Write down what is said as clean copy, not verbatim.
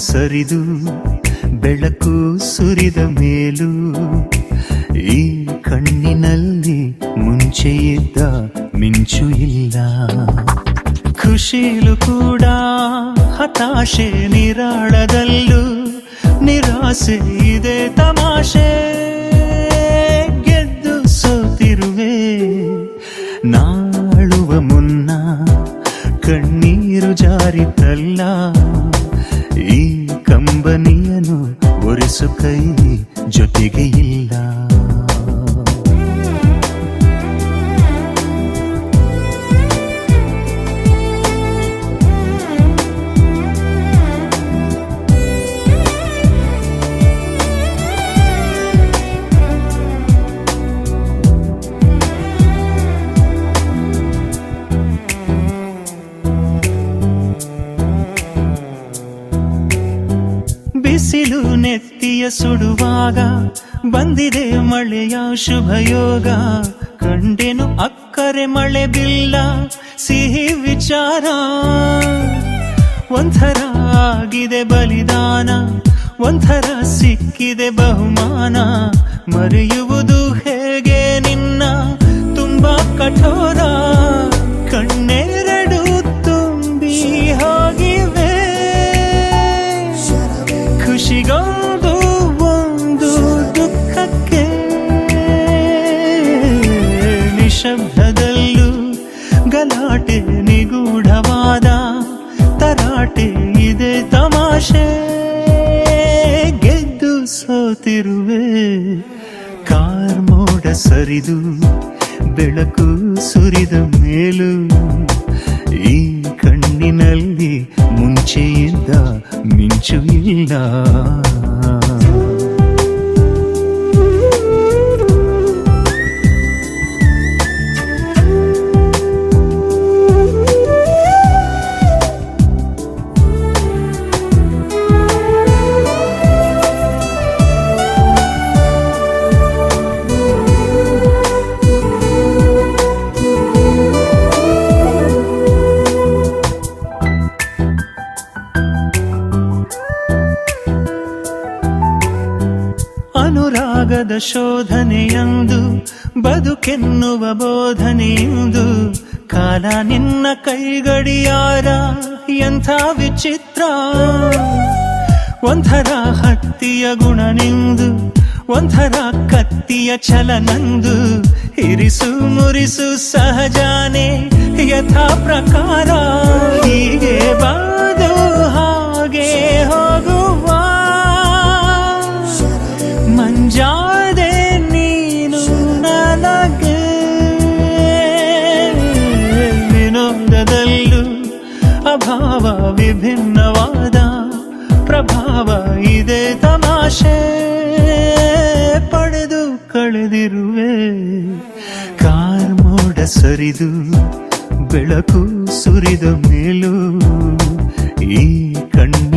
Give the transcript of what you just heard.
ಸರಿದು ಬೆಳಕು ಸುರಿದ ಮೇಲೂ ಈ ಕಣ್ಣಿನಲ್ಲಿ ಮುಂಚೆ ಇದ್ದ ಮಿಂಚು ಇಲ್ಲ. ಖುಷಿಲು ಕೂಡ ಹತಾಶೆ, ನಿರಾಳದಲ್ಲೂ ನಿರಾಸೆ ಇದೆ ತಮಾಷೆ. ಗೆದ್ದು ಸೋತಿರುವೆ ನಾಳುವ ಮುನ್ನ ಕಣ್ಣೀರು ಜಾರಿತಲ್ಲ. ಈ ಕಂಬನಿಯನು ಒರೆಸು ಕೈ ಜೊತೆಗೆ ಇಲ್ಲ. ಬಿಸಿಲು ನೆತ್ತಿಯ ಸುಡುವಾಗ ಬಂದಿದೆ ಮಳೆಯ ಶುಭಯೋಗ. ಕಂಡೆನು ಅಕ್ಕರೆ ಮಳೆ ಬಿಲ್ಲ ಸಿಹಿ ವಿಚಾರ. ಒಂಥರ ಆಗಿದೆ ಬಲಿದಾನ, ಒಂಥರ ಸಿಕ್ಕಿದೆ ಬಹುಮಾನ. ಮರೆಯುವುದು ಹೇಗೆ ನಿನ್ನ ತುಂಬಾ ಕಠೋರ. ಕಣ್ಣೆರಡು ತುಂಬಿ ಹೋಗಿವೆ, ಖುಷಿಗೊಂದು ಒಂದು ದುಃಖಕ್ಕೆ. ನಿಶಬ್ದದಲ್ಲೂ ಗಲಾಟೆ, ನಿಗೂಢವಾದ ತರಾಟೆ ಇದೆ ತಮಾಷೆ. ಗೆದ್ದು ಸೋತಿರುವೆ ಕಾರ್ಮೋಡ ಸರಿದು ಬೆಳಕು ಸುರಿದ ಮೇಲೂ ಈ ಕಣ್ಣಿನಲ್ಲಿ ಮುಂಚೆಯಿಂದ ಮಿಂಚು ಇಲ್ಲ. ಅನುರಾಗದ ಶೋಧನೆಯಂದು ಬದುಕೆನ್ನುವ ಬೋಧನೆಯಂದು. ಕಾಲ ನಿನ್ನ ಕೈಗಡಿಯಾರ ಎಂಥ ವಿಚಿತ್ರ. ಒಂಥರ ಹತ್ತಿಯ ಗುಣ ನಿಂದು, ಒಂಥರ ಕತ್ತಿಯ ಛಲ ನಂದು. ಇರಿಸು ಮುರಿಸು ಸಹಜಾನೆ ಯಥಾ ಪ್ರಕಾರ. ಹೀಗೆ ಬಾದು ಹಾಗೆ ಹೋಗುವ ಮಂಜಾದೆ ನೀನು ನನಗೆ. ವಿನೋದದಲ್ಲೂ ಅಭಾವ, ವಿಭಿನ್ನವಾದ ಪ್ರಭಾವ ಇದೆ ತಮಾಷೆ. ಪಡೆದು ಕಳೆದಿರುವೆ ಕಾರ್ಮೋಡ ಸರಿದು ಬೆಳಕು ಸುರಿದ ಮೇಲೂ ಈ ಕಣ್ಣು